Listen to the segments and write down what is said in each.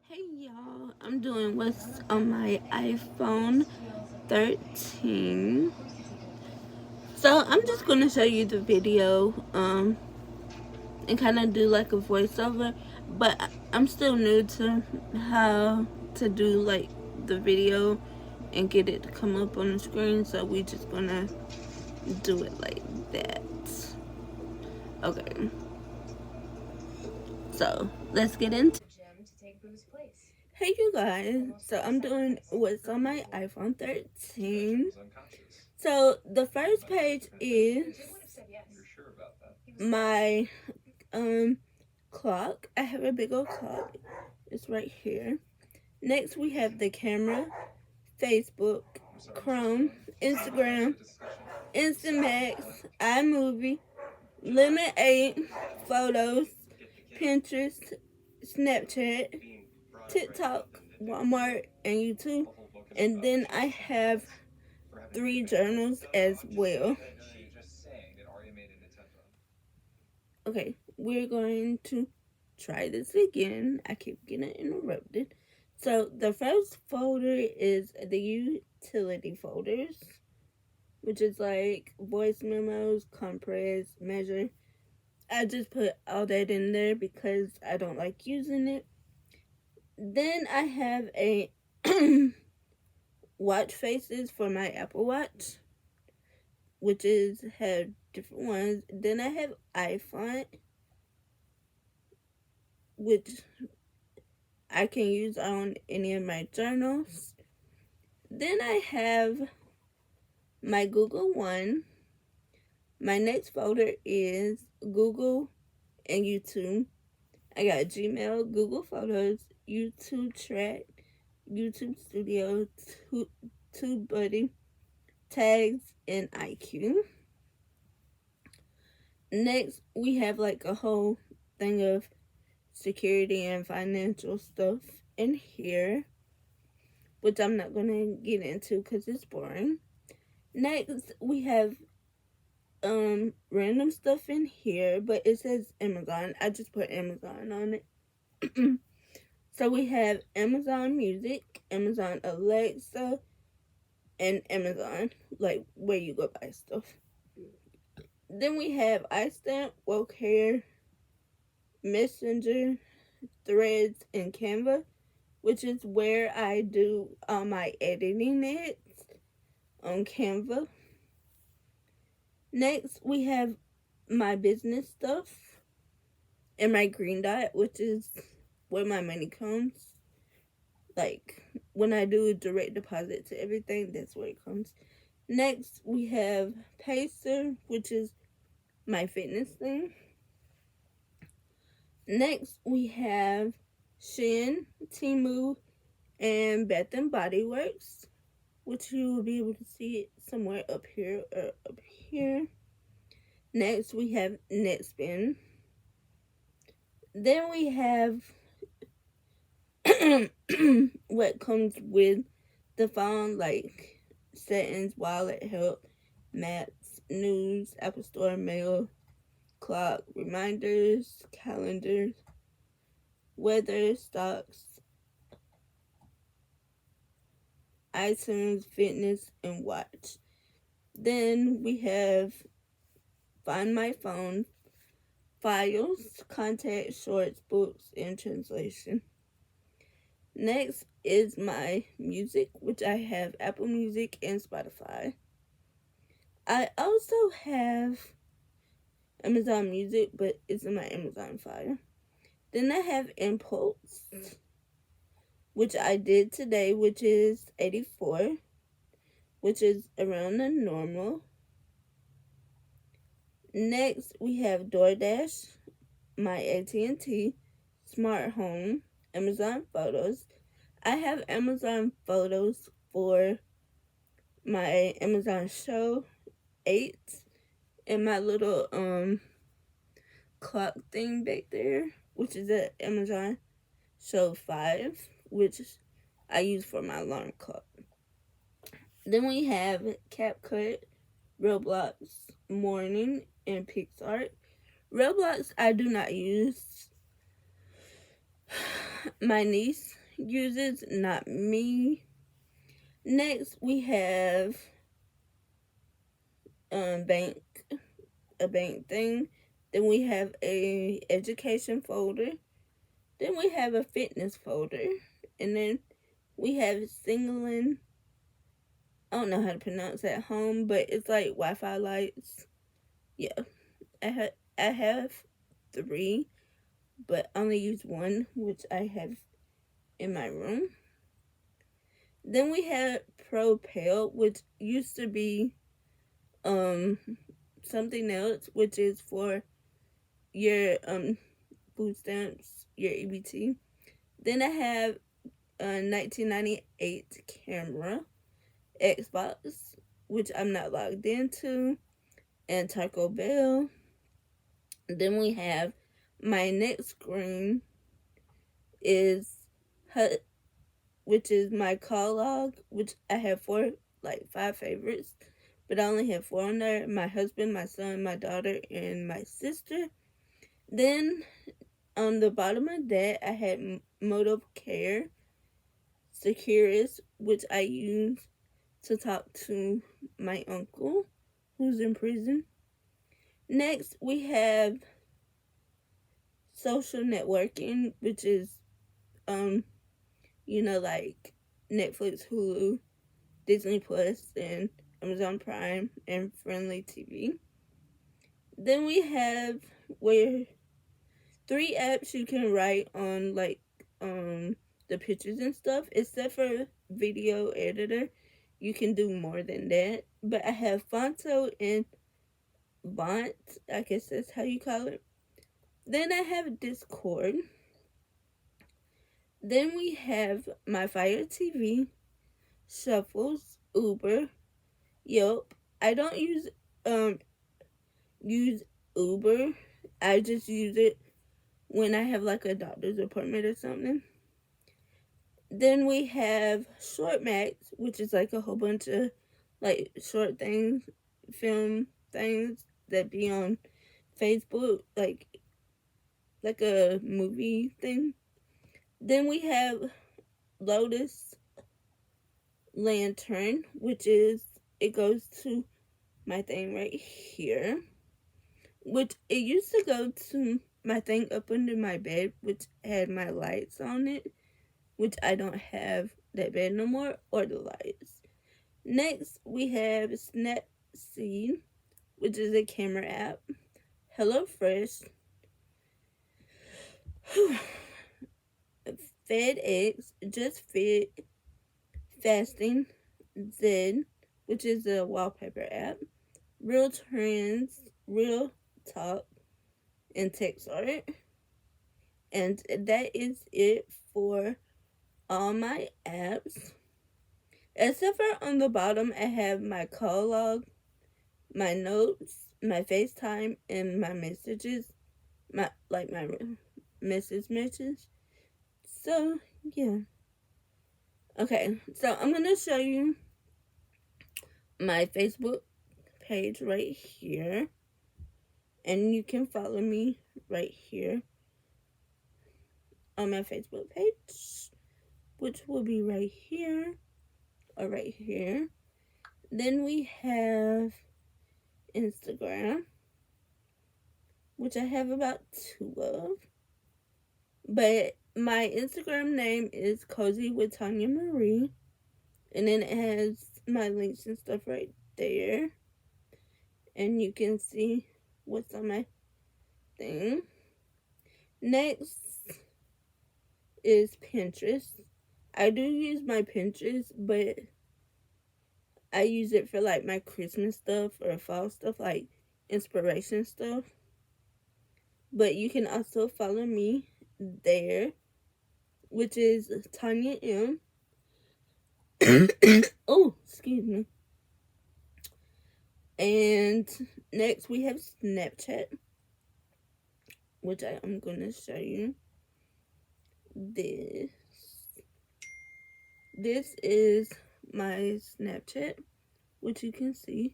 Hey y'all, I'm doing what's on my iPhone 13. So I'm just gonna show you the video and kind of do like a voiceover, but I'm still new to how to do like the video and get it to come up on the screen, so we just gonna do it like that. Okay, so let's get into Hey you guys, so I'm doing what's on my iPhone 13. So the first page is my clock. I have a big old clock. It's right here. Next we have the camera, Facebook, Chrome, Instagram, Instant Max, iMovie, Limit 8, Photos, Pinterest, Snapchat, TikTok, Walmart, and YouTube. And then I have 3 journals as well. Okay, we're going to try this again. I keep getting interrupted. So the first folder is the utility folders, which is like voice memos, compress, measure. I just put all that in there because I don't like using it. Then I have a watch faces for my Apple Watch, which is have different ones. Then I have iPhone, which I can use on any of my journals. Then I have my Google One. My next folder is Google and YouTube. I got Gmail, Google Photos, YouTube Track, YouTube Studio, TubeBuddy, Tags, and IQ. Next, we have like a whole thing of security and financial stuff in here, which I'm not going to get into because it's boring. Next, we have random stuff in here, but it says Amazon. I just put Amazon on it. So we have Amazon Music, Amazon Alexa, and Amazon, like where you go buy stuff. Then we have iStamp, Woke Hair, Messenger, Threads, and Canva, which is where I do all my editing it on Canva. Next, we have my business stuff and my green dot, which is where my money comes. Like, when I do a direct deposit to everything, that's where it comes. Next, we have Pacer, which is my fitness thing. Next, we have Shein, Temu, and Bath and Body Works, which you will be able to see it somewhere up here or up here. Next, we have Netspin. Then we have what comes with the phone, like settings, wallet, help, maps, news, Apple Store, mail, clock, reminders, calendars, weather, stocks, items, fitness, and watch. Then we have Find My Phone, files, contacts, shorts, books, and translation. Next is my music, which I have Apple Music and Spotify. I also have Amazon Music, but it's in my Amazon file. Then I have Impulse, which I did today, which is 84, which is around the normal. Next, we have DoorDash, my AT&T, Smart Home, Amazon Photos. I have Amazon Photos for my Amazon Show 8 and my little clock thing back there, which is at Amazon Show 5, which I use for my alarm clock. Then we have CapCut, Roblox, Morning, and PixArt. Roblox I do not use. My niece uses, not me. Next, we have bank, a bank thing. Then we have a education folder. Then we have a fitness folder. And then we have singling. I don't know how to pronounce that home, but it's like Wi-Fi lights. Yeah, I have three, but I only use one, which I have in my room. Then we have Propel, which used to be um something else, which is for your food stamps, your EBT. Then I have a 1998 camera, Xbox, which I'm not logged into, and Taco Bell. Then we have my next screen is Hut, which is my call log, which I have five favorites, but I only have four on there: my husband, my son, my daughter, and my sister. Then on the bottom of that, I had Mode of Care, Securus, which I use to talk to my uncle who's in prison. Next, we have social networking, which is like Netflix, Hulu, Disney Plus, and Amazon Prime, and Friendly TV. Then we have where three apps you can write on, like the pictures and stuff, except for video editor. You can do more than that. But I have Fonto and Vont, I guess that's how you call it. Then I have Discord. Then we have my Fire TV, Shuffles, Uber, Yelp. I don't use Uber. I just use it when I have like a doctor's appointment or something. Then we have Short Max, which is like a whole bunch of like short things, film things that be on Facebook, like a movie thing. Then we have Lotus Lantern, which is, it goes to my thing right here, which it used to go to my thing up under my bed, which had my lights on it, which I don't have that bed no more, or the lights. Next, we have Snapseed, which is a camera app. HelloFresh, FedEx, Just Fit, Fasting, Zed, which is a wallpaper app, Real Trends, Real Talk, and Text Art. And that is it for all my apps. Except for on the bottom, I have my call log, my notes, my FaceTime, and my messages, my message. So yeah. Okay, so I'm gonna show you my Facebook page right here, and you can follow me right here on my Facebook page, which will be right here or right here. Then we have Instagram, which I have about two of, but my Instagram name is Cozy with Tanya Marie, and then it has my links and stuff right there, and you can see what's on my thing. Next is Pinterest. I do use my Pinterest, but I use it for like my Christmas stuff or fall stuff, like inspiration stuff. But you can also follow me there, which is Tanya M. Oh, excuse me. And next we have Snapchat, which I am going to show you. This is my Snapchat, which you can see.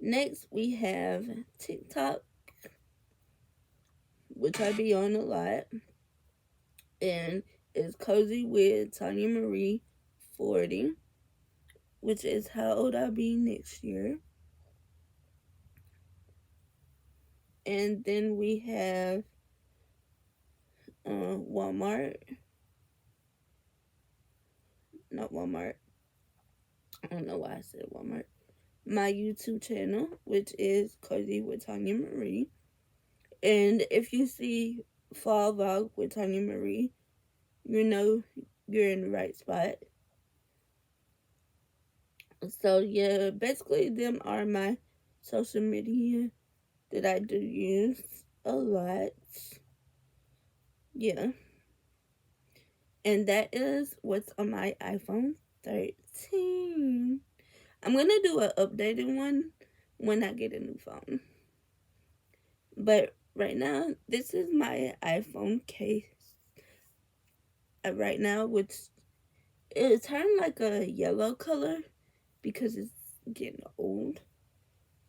Next, we have TikTok, which I be on a lot, and it's Cozy with Tanya Marie 40, which is how old I'll be next year. And then we have Walmart, not Walmart. I don't know why I said Walmart. My YouTube channel, which is Cozy with Tanya Marie. And if you see Fall Vlog with Tanya Marie, you know you're in the right spot. So yeah, basically them are my social media that I do use a lot. Yeah. And that is what's on my iPhone 13. I'm going to do an updated one when I get a new phone. But right now, this is my iPhone case. Right now, which it turned like a yellow color because it's getting old.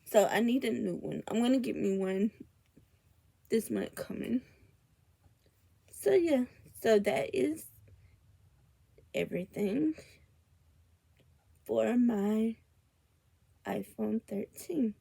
So I need a new one. I'm going to get me one this month coming. So yeah, so that is everything for my iPhone 13.